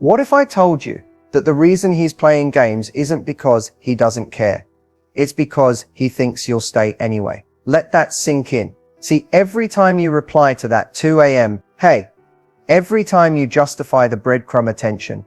What if I told you that the reason he's playing games isn't because he doesn't care? It's because he thinks you'll stay anyway. Let that sink in. See, every time you reply to that 2 a.m. hey, every time you justify the breadcrumb attention,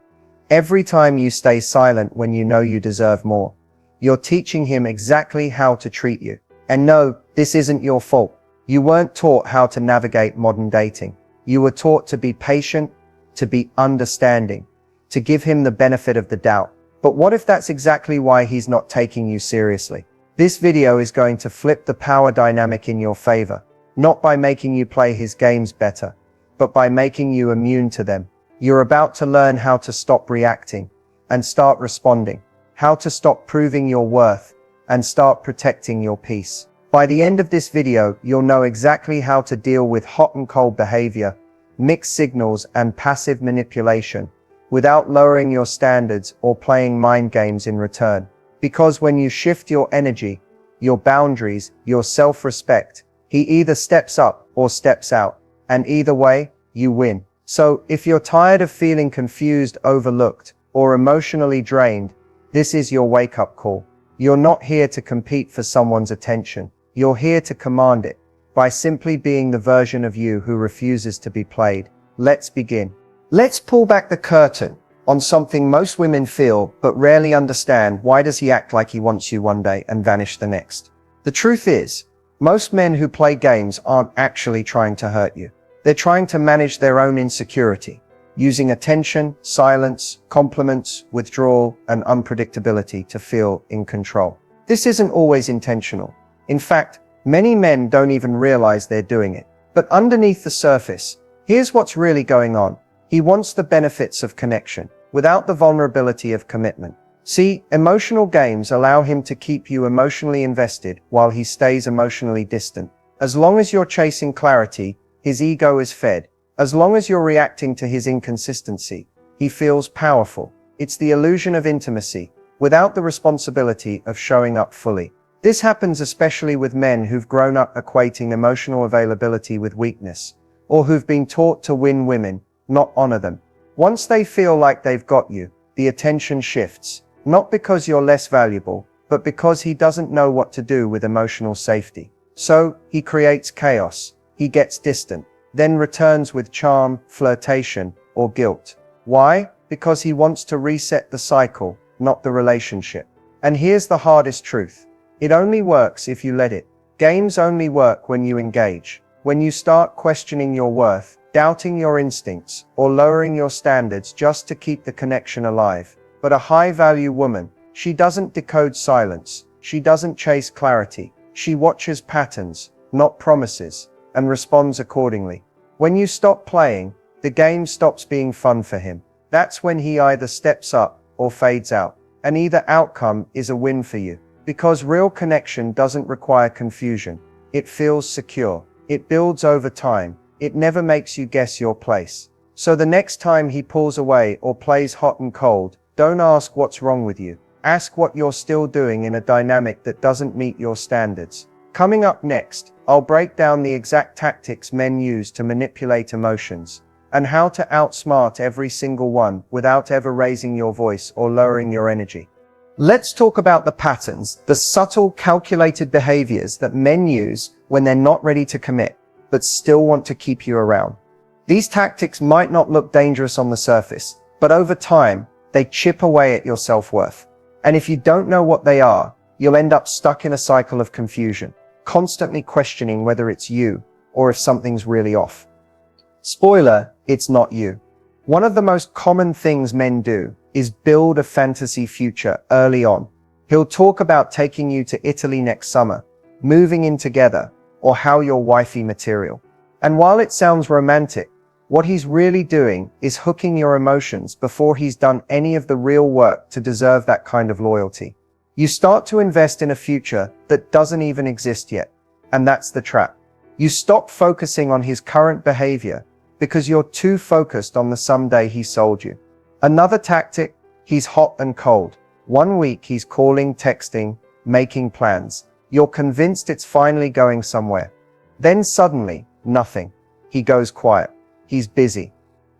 every time you stay silent when you know you deserve more, you're teaching him exactly how to treat you. And no, this isn't your fault. You weren't taught how to navigate modern dating. You were taught to be patient, to be understanding, to give him the benefit of the doubt. But what if that's exactly why he's not taking you seriously? This video is going to flip the power dynamic in your favor, not by making you play his games better, but by making you immune to them. You're about to learn how to stop reacting and start responding, how to stop proving your worth and start protecting your peace. By the end of this video, you'll know exactly how to deal with hot and cold behavior, mixed signals and passive manipulation without lowering your standards or playing mind games in return. Because when you shift your energy, your boundaries, your self-respect, he either steps up or steps out, and either way, you win. So if you're tired of feeling confused, overlooked, or emotionally drained, this is your wake-up call. You're not here to compete for someone's attention. You're here to command it by simply being the version of you who refuses to be played. Let's begin. Let's pull back the curtain on something most women feel but rarely understand. Why does he act like he wants you one day and vanish the next? The truth is, most men who play games aren't actually trying to hurt you. They're trying to manage their own insecurity, using attention, silence, compliments, withdrawal, and unpredictability to feel in control. This isn't always intentional. In fact, many men don't even realize they're doing it. But underneath the surface, here's what's really going on. He wants the benefits of connection, without the vulnerability of commitment. See, emotional games allow him to keep you emotionally invested while he stays emotionally distant. As long as you're chasing clarity, his ego is fed. As long as you're reacting to his inconsistency, he feels powerful. It's the illusion of intimacy, without the responsibility of showing up fully. This happens especially with men who've grown up equating emotional availability with weakness, or who've been taught to win women, not honor them. Once they feel like they've got you, the attention shifts, not because you're less valuable, but because he doesn't know what to do with emotional safety. So, he creates chaos, he gets distant, then returns with charm, flirtation, or guilt. Why? Because he wants to reset the cycle, not the relationship. And here's the hardest truth. It only works if you let it. Games only work when you engage. When you start questioning your worth, doubting your instincts, or lowering your standards just to keep the connection alive. But a high-value woman, she doesn't decode silence. She doesn't chase clarity. She watches patterns, not promises, and responds accordingly. When you stop playing, the game stops being fun for him. That's when he either steps up or fades out. And either outcome is a win for you. Because real connection doesn't require confusion. It feels secure. It builds over time. It never makes you guess your place. So the next time he pulls away or plays hot and cold, don't ask what's wrong with you. Ask what you're still doing in a dynamic that doesn't meet your standards. Coming up next, I'll break down the exact tactics men use to manipulate emotions, and how to outsmart every single one without ever raising your voice or lowering your energy. Let's talk about the patterns, the subtle, calculated behaviors that men use when they're not ready to commit, but still want to keep you around. These tactics might not look dangerous on the surface, but over time, they chip away at your self-worth. And if you don't know what they are, you'll end up stuck in a cycle of confusion, constantly questioning whether it's you or if something's really off. Spoiler, it's not you. One of the most common things men do is build a fantasy future early on. He'll talk about taking you to Italy next summer, moving in together, or how you're wifey material. And while it sounds romantic, what he's really doing is hooking your emotions before he's done any of the real work to deserve that kind of loyalty. You start to invest in a future that doesn't even exist yet. And that's the trap. You stop focusing on his current behavior because you're too focused on the someday he sold you. Another tactic, he's hot and cold. One week he's calling, texting, making plans. You're convinced it's finally going somewhere. Then suddenly, nothing. He goes quiet. He's busy.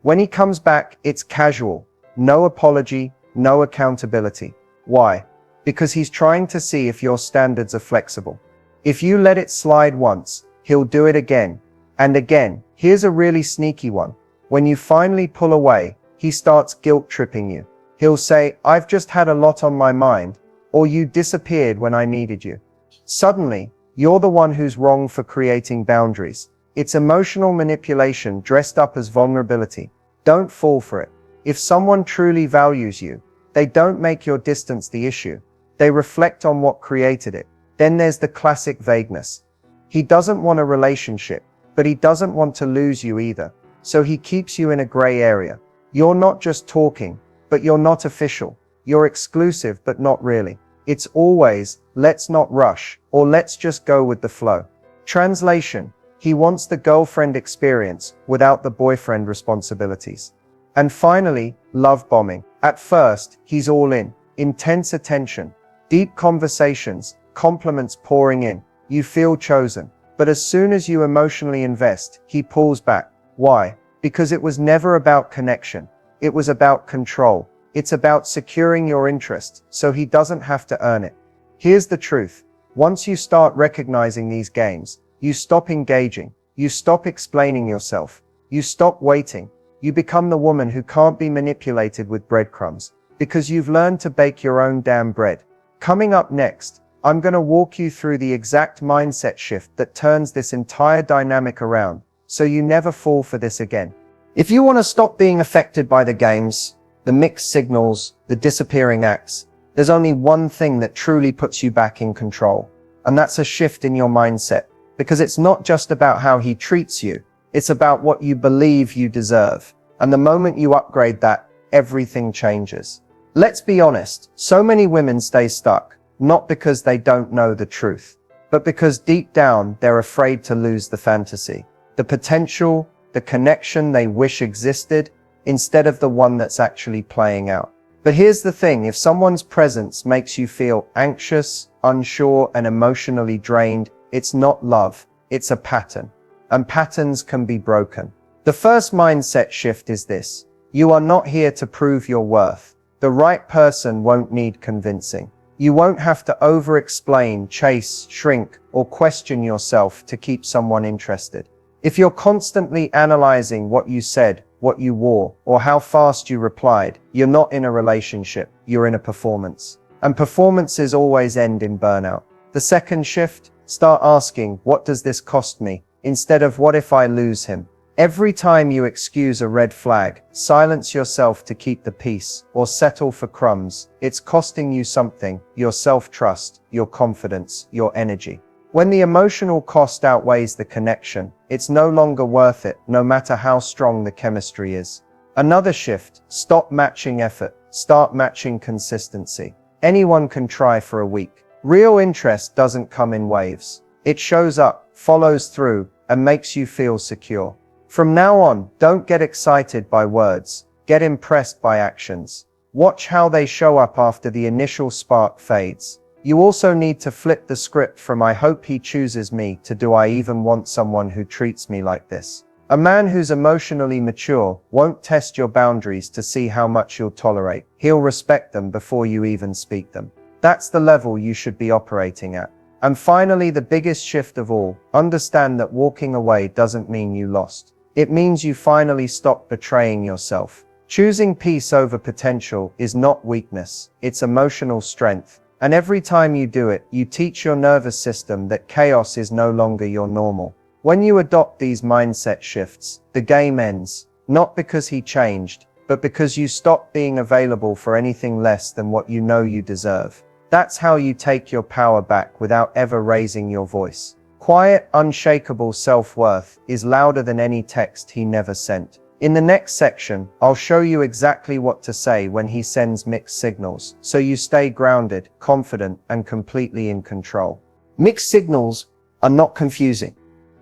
When he comes back, it's casual, No apology, no accountability. Why? Because he's trying to see if your standards are flexible. If you let it slide once, he'll do it again and again. Here's a really sneaky one. When you finally pull away, he starts guilt-tripping you. He'll say, "I've just had a lot on my mind," or "You disappeared when I needed you." Suddenly, you're the one who's wrong for creating boundaries. It's emotional manipulation dressed up as vulnerability. Don't fall for it. If someone truly values you, they don't make your distance the issue. They reflect on what created it. Then there's the classic vagueness. He doesn't want a relationship, but he doesn't want to lose you either. So he keeps you in a gray area. You're not just talking, but you're not official. You're exclusive, but not really. It's always, "Let's not rush," or "Let's just go with the flow." Translation: he wants the girlfriend experience without the boyfriend responsibilities. And finally, love bombing. At first, he's all in. Intense attention, deep conversations, compliments pouring in. You feel chosen. But as soon as you emotionally invest, he pulls back. Why? Because it was never about connection. It was about control. It's about securing your interest, so he doesn't have to earn it. Here's the truth. Once you start recognizing these games, you stop engaging. You stop explaining yourself. You stop waiting. You become the woman who can't be manipulated with breadcrumbs, because you've learned to bake your own damn bread. Coming up next, I'm going to walk you through the exact mindset shift that turns this entire dynamic around, so you never fall for this again. If you want to stop being affected by the games, the mixed signals, the disappearing acts, there's only one thing that truly puts you back in control, and that's a shift in your mindset, because it's not just about how he treats you, it's about what you believe you deserve. And the moment you upgrade that, everything changes. Let's be honest, so many women stay stuck, not because they don't know the truth, but because deep down they're afraid to lose the fantasy, the potential, the connection they wish existed, instead of the one that's actually playing out. But here's the thing, if someone's presence makes you feel anxious, unsure, and emotionally drained, it's not love, it's a pattern. And patterns can be broken. The first mindset shift is this: you are not here to prove your worth. The right person won't need convincing. You won't have to over-explain, chase, shrink, or question yourself to keep someone interested. If you're constantly analyzing what you said, what you wore, or how fast you replied, you're not in a relationship, you're in a performance. And performances always end in burnout. The second shift: start asking, what does this cost me? Instead of what if I lose him? Every time you excuse a red flag, silence yourself to keep the peace, or settle for crumbs, it's costing you something: your self-trust, your confidence, your energy. When the emotional cost outweighs the connection, it's no longer worth it, no matter how strong the chemistry is. Another shift: stop matching effort, start matching consistency. Anyone can try for a week. Real interest doesn't come in waves. It shows up, follows through, and makes you feel secure. From now on, don't get excited by words, get impressed by actions. Watch how they show up after the initial spark fades. You also need to flip the script from "I hope he chooses me" to "Do I even want someone who treats me like this?" A man who's emotionally mature won't test your boundaries to see how much you'll tolerate. He'll respect them before you even speak them. That's the level you should be operating at. And finally, the biggest shift of all: understand that walking away doesn't mean you lost. It means you finally stopped betraying yourself. Choosing peace over potential is not weakness, it's emotional strength. And every time you do it, you teach your nervous system that chaos is no longer your normal. When you adopt these mindset shifts, the game ends, not because he changed, but because you stopped being available for anything less than what you know you deserve. That's how you take your power back without ever raising your voice. Quiet, unshakable self-worth is louder than any text he never sent. In the next section, I'll show you exactly what to say when he sends mixed signals, so you stay grounded, confident, and completely in control. Mixed signals are not confusing.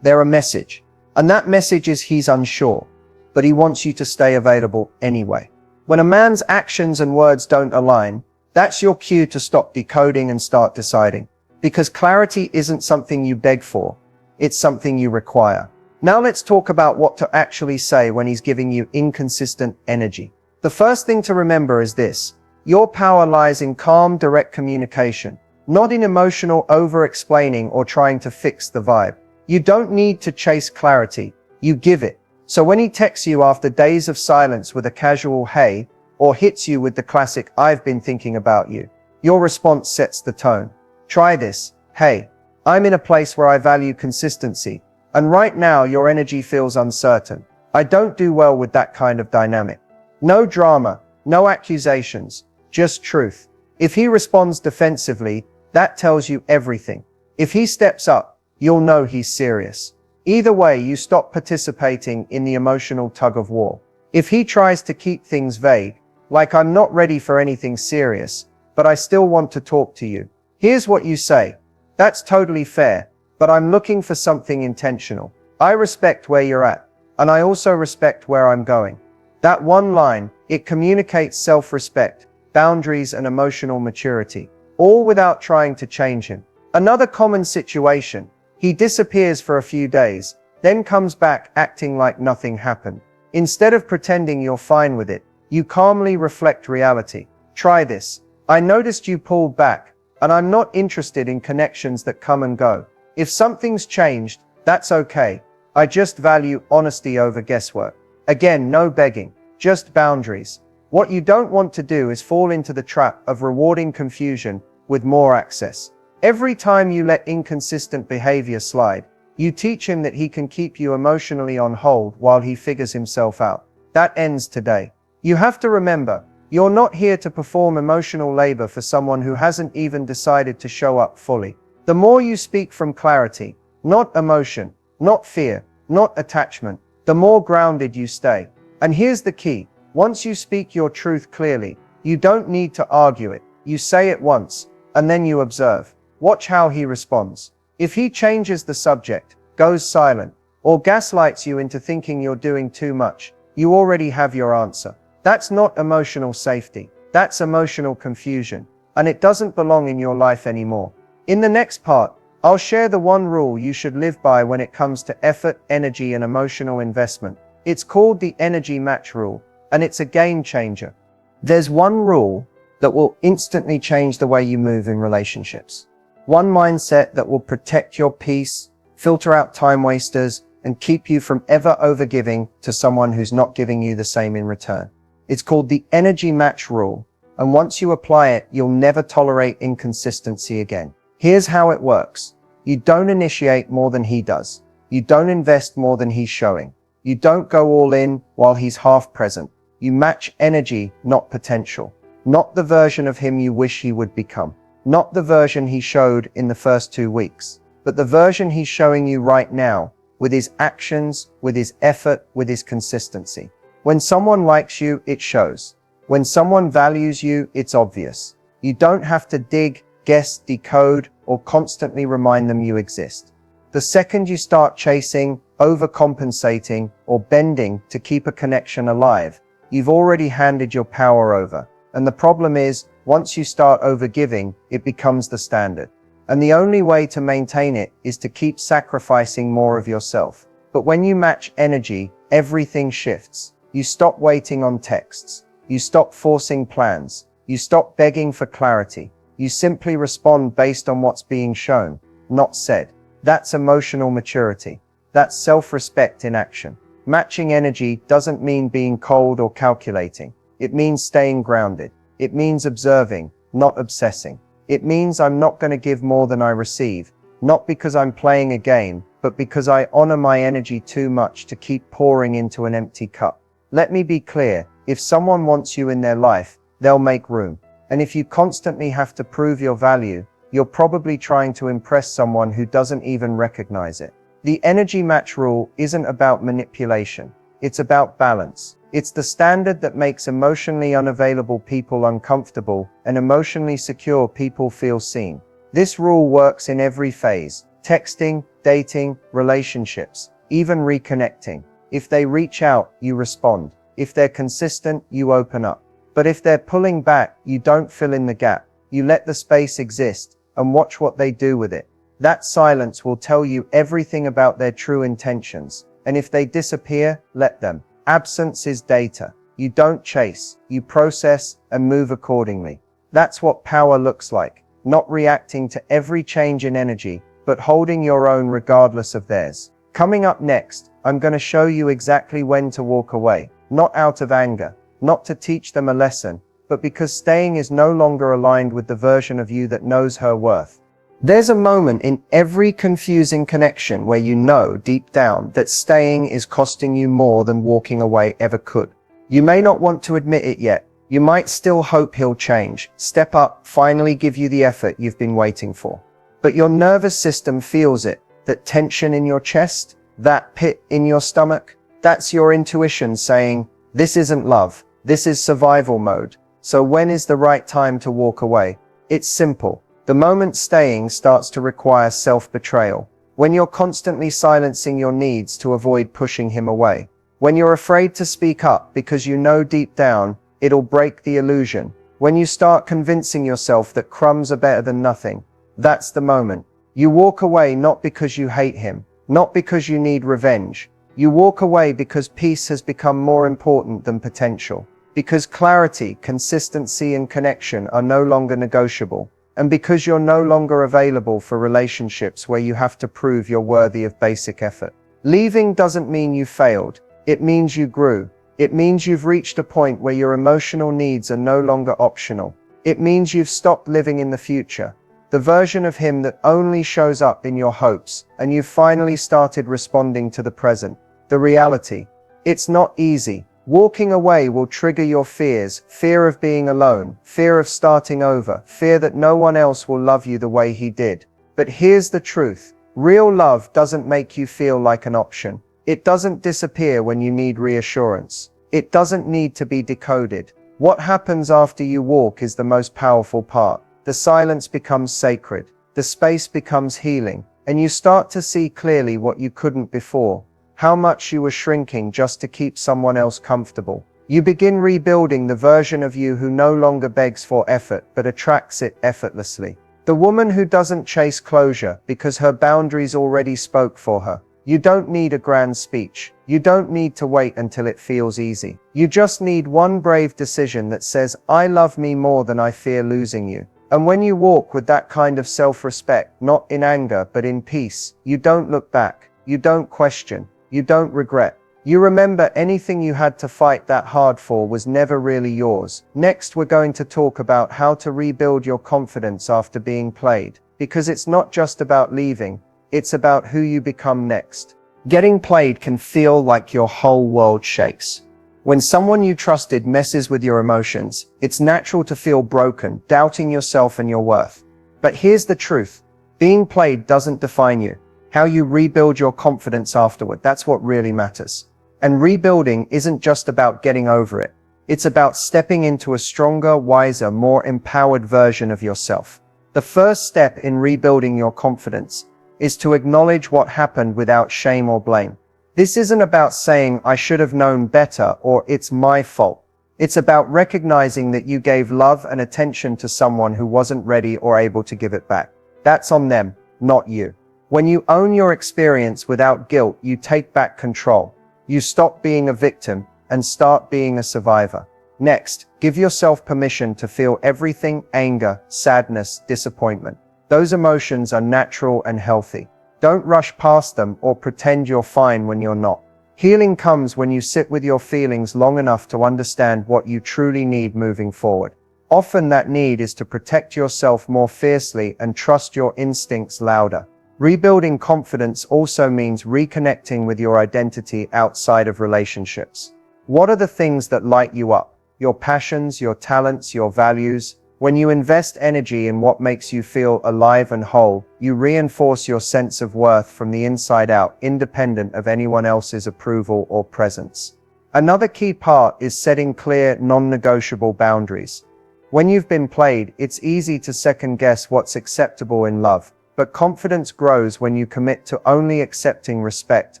They're a message. And that message is he's unsure, but he wants you to stay available anyway. When a man's actions and words don't align, that's your cue to stop decoding and start deciding. Because clarity isn't something you beg for, it's something you require. Now let's talk about what to actually say when he's giving you inconsistent energy. The first thing to remember is this: your power lies in calm, direct communication, not in emotional over-explaining or trying to fix the vibe. You don't need to chase clarity, you give it. So when he texts you after days of silence with a casual "hey," or hits you with the classic "I've been thinking about you," your response sets the tone. Try this: "Hey, I'm in a place where I value consistency, and right now your energy feels uncertain. I don't do well with that kind of dynamic." No drama, no accusations, just truth. If he responds defensively, that tells you everything. If he steps up, you'll know he's serious. Either way, you stop participating in the emotional tug of war. If he tries to keep things vague, like "I'm not ready for anything serious, but I still want to talk to you," here's what you say: "That's totally fair, but I'm looking for something intentional. I respect where you're at, and I also respect where I'm going." That one line, it communicates self-respect, boundaries, and emotional maturity, all without trying to change him. Another common situation: he disappears for a few days, then comes back acting like nothing happened. Instead of pretending you're fine with it, you calmly reflect reality. Try this: "I noticed you pulled back, and I'm not interested in connections that come and go. If something's changed, that's okay. I just value honesty over guesswork." Again, no begging, just boundaries. What you don't want to do is fall into the trap of rewarding confusion with more access. Every time you let inconsistent behavior slide, you teach him that he can keep you emotionally on hold while he figures himself out. That ends today. You have to remember, you're not here to perform emotional labor for someone who hasn't even decided to show up fully. The more you speak from clarity, not emotion, not fear, not attachment, the more grounded you stay. And here's the key: once you speak your truth clearly, you don't need to argue it. You say it once, and then you observe. Watch how he responds. If he changes the subject, goes silent, or gaslights you into thinking you're doing too much, you already have your answer. That's not emotional safety. That's emotional confusion, and it doesn't belong in your life anymore. In the next part, I'll share the one rule you should live by when it comes to effort, energy, and emotional investment. It's called the energy match rule, and it's a game changer. There's one rule that will instantly change the way you move in relationships. One mindset that will protect your peace, filter out time wasters, and keep you from ever overgiving to someone who's not giving you the same in return. It's called the energy match rule, and once you apply it, you'll never tolerate inconsistency again. Here's how it works. You don't initiate more than he does. You don't invest more than he's showing. You don't go all in while he's half present. You match energy, not potential. Not the version of him you wish he would become. Not the version he showed in the first 2 weeks, but the version he's showing you right now, with his actions, with his effort, with his consistency. When someone likes you, it shows. When someone values you, it's obvious. You don't have to dig, guess, decode, or constantly remind them you exist. The second you start chasing, overcompensating, or bending to keep a connection alive, you've already handed your power over. And the problem is, once you start overgiving, it becomes the standard. And the only way to maintain it is to keep sacrificing more of yourself. But when you match energy, everything shifts. You stop waiting on texts. You stop forcing plans. You stop begging for clarity. You simply respond based on what's being shown, not said. That's emotional maturity. That's self-respect in action. Matching energy doesn't mean being cold or calculating. It means staying grounded. It means observing, not obsessing. It means I'm not going to give more than I receive, not because I'm playing a game, but because I honor my energy too much to keep pouring into an empty cup. Let me be clear, if someone wants you in their life, they'll make room. And if you constantly have to prove your value, you're probably trying to impress someone who doesn't even recognize it. The energy match rule isn't about manipulation. It's about balance. It's the standard that makes emotionally unavailable people uncomfortable and emotionally secure people feel seen. This rule works in every phase: texting, dating, relationships, even reconnecting. If they reach out, you respond. If they're consistent, you open up. But if they're pulling back, you don't fill in the gap. You let the space exist and watch what they do with it. That silence will tell you everything about their true intentions. And if they disappear, let them. Absence is data. You don't chase, you process and move accordingly. That's what power looks like, not reacting to every change in energy, but holding your own regardless of theirs. Coming up next, I'm going to show you exactly when to walk away, not out of anger, not to teach them a lesson, but because staying is no longer aligned with the version of you that knows her worth. There's a moment in every confusing connection where you know deep down that staying is costing you more than walking away ever could. You may not want to admit it yet. You might still hope he'll change, step up, finally give you the effort you've been waiting for. But your nervous system feels it, that tension in your chest, that pit in your stomach. That's your intuition saying, this isn't love, this is survival mode. So when is the right time to walk away? It's simple. The moment staying starts to require self-betrayal. When you're constantly silencing your needs to avoid pushing him away. When you're afraid to speak up because you know deep down, it'll break the illusion. When you start convincing yourself that crumbs are better than nothing. That's the moment. You walk away not because you hate him, not because you need revenge. You walk away because peace has become more important than potential. Because clarity, consistency, and connection are no longer negotiable. And because you're no longer available for relationships where you have to prove you're worthy of basic effort. Leaving doesn't mean you failed. It means you grew. It means you've reached a point where your emotional needs are no longer optional. It means you've stopped living in the future, the version of him that only shows up in your hopes, and you've finally started responding to the present, the reality. It's not easy. Walking away will trigger your fears, fear of being alone, fear of starting over, fear that no one else will love you the way he did. But here's the truth. Real love doesn't make you feel like an option. It doesn't disappear when you need reassurance. It doesn't need to be decoded. What happens after you walk is the most powerful part. The silence becomes sacred. The space becomes healing. And you start to see clearly what you couldn't before. How much you were shrinking just to keep someone else comfortable. You begin rebuilding the version of you who no longer begs for effort but attracts it effortlessly. The woman who doesn't chase closure because her boundaries already spoke for her. You don't need a grand speech. You don't need to wait until it feels easy. You just need one brave decision that says, I love me more than I fear losing you. And when you walk with that kind of self-respect, not in anger but in peace, you don't look back. You don't question. You don't regret. You remember anything you had to fight that hard for was never really yours. Next, we're going to talk about how to rebuild your confidence after being played. Because it's not just about leaving, it's about who you become next. Getting played can feel like your whole world shakes. When someone you trusted messes with your emotions, it's natural to feel broken, doubting yourself and your worth. But here's the truth. Being played doesn't define you. How you rebuild your confidence afterward, that's what really matters. And rebuilding isn't just about getting over it. It's about stepping into a stronger, wiser, more empowered version of yourself. The first step in rebuilding your confidence is to acknowledge what happened without shame or blame. This isn't about saying, I should have known better or it's my fault. It's about recognizing that you gave love and attention to someone who wasn't ready or able to give it back. That's on them, not you. When you own your experience without guilt, you take back control. You stop being a victim and start being a survivor. Next, give yourself permission to feel everything: anger, sadness, disappointment. Those emotions are natural and healthy. Don't rush past them or pretend you're fine when you're not. Healing comes when you sit with your feelings long enough to understand what you truly need moving forward. Often that need is to protect yourself more fiercely and trust your instincts louder. Rebuilding confidence also means reconnecting with your identity outside of relationships. What are the things that light you up? Your passions, your talents, your values? When you invest energy in what makes you feel alive and whole, you reinforce your sense of worth from the inside out, independent of anyone else's approval or presence. Another key part is setting clear, non-negotiable boundaries. When you've been played, it's easy to second-guess what's acceptable in love. But confidence grows when you commit to only accepting respect,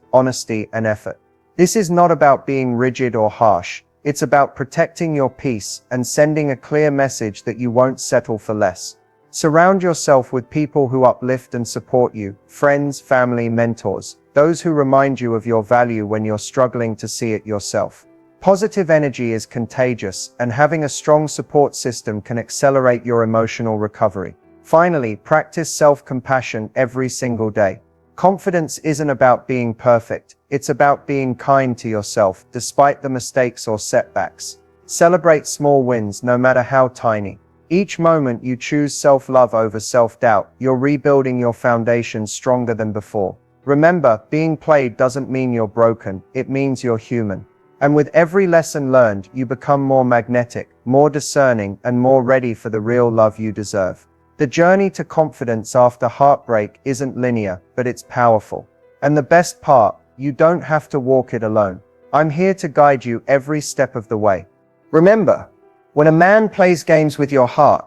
honesty, and effort. This is not about being rigid or harsh. It's about protecting your peace and sending a clear message that you won't settle for less. Surround yourself with people who uplift and support you, friends, family, mentors, those who remind you of your value when you're struggling to see it yourself. Positive energy is contagious, and having a strong support system can accelerate your emotional recovery. Finally, practice self-compassion every single day. Confidence isn't about being perfect, it's about being kind to yourself, despite the mistakes or setbacks. Celebrate small wins, no matter how tiny. Each moment you choose self-love over self-doubt, you're rebuilding your foundation stronger than before. Remember, being played doesn't mean you're broken, it means you're human. And with every lesson learned, you become more magnetic, more discerning, and more ready for the real love you deserve. The journey to confidence after heartbreak isn't linear, but it's powerful. And the best part, you don't have to walk it alone. I'm here to guide you every step of the way. Remember, when a man plays games with your heart,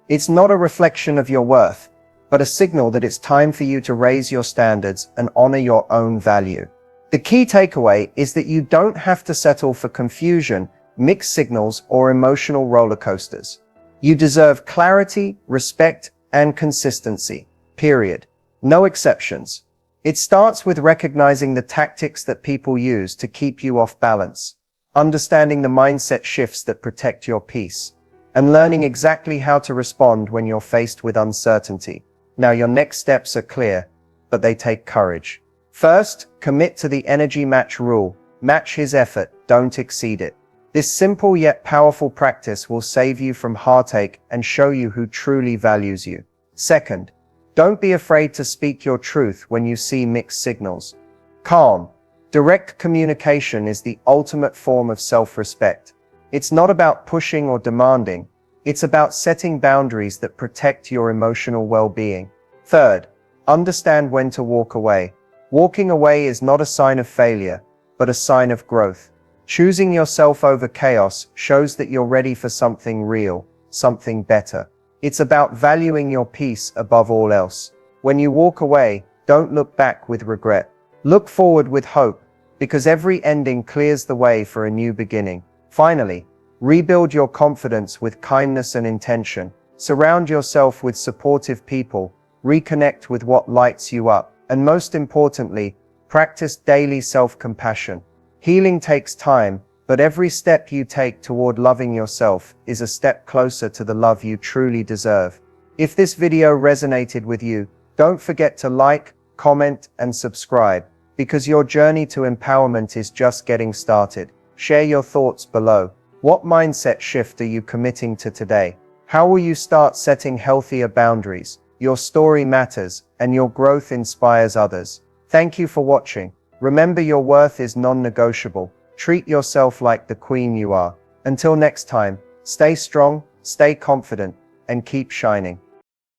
it's not a reflection of your worth, but a signal that it's time for you to raise your standards and honor your own value. The key takeaway is that you don't have to settle for confusion, mixed signals, or emotional roller coasters. You deserve clarity, respect, and consistency. Period. No exceptions. It starts with recognizing the tactics that people use to keep you off balance, understanding the mindset shifts that protect your peace, and learning exactly how to respond when you're faced with uncertainty. Now, your next steps are clear, but they take courage. First, commit to the energy match rule. Match his effort, don't exceed it. This simple yet powerful practice will save you from heartache and show you who truly values you. Second, don't be afraid to speak your truth when you see mixed signals. Calm, direct communication is the ultimate form of self-respect. It's not about pushing or demanding, it's about setting boundaries that protect your emotional well-being. Third, understand when to walk away. Walking away is not a sign of failure, but a sign of growth. Choosing yourself over chaos shows that you're ready for something real, something better. It's about valuing your peace above all else. When you walk away, don't look back with regret. Look forward with hope, because every ending clears the way for a new beginning. Finally, rebuild your confidence with kindness and intention. Surround yourself with supportive people, reconnect with what lights you up, and most importantly, practice daily self-compassion. Healing takes time, but every step you take toward loving yourself is a step closer to the love you truly deserve. If this video resonated with you, don't forget to like, comment, and subscribe, because your journey to empowerment is just getting started. Share your thoughts below. What mindset shift are you committing to today? How will you start setting healthier boundaries? Your story matters, and your growth inspires others. Thank you for watching. Remember, your worth is non-negotiable. Treat yourself like the queen you are. Until next time, stay strong, stay confident, and keep shining.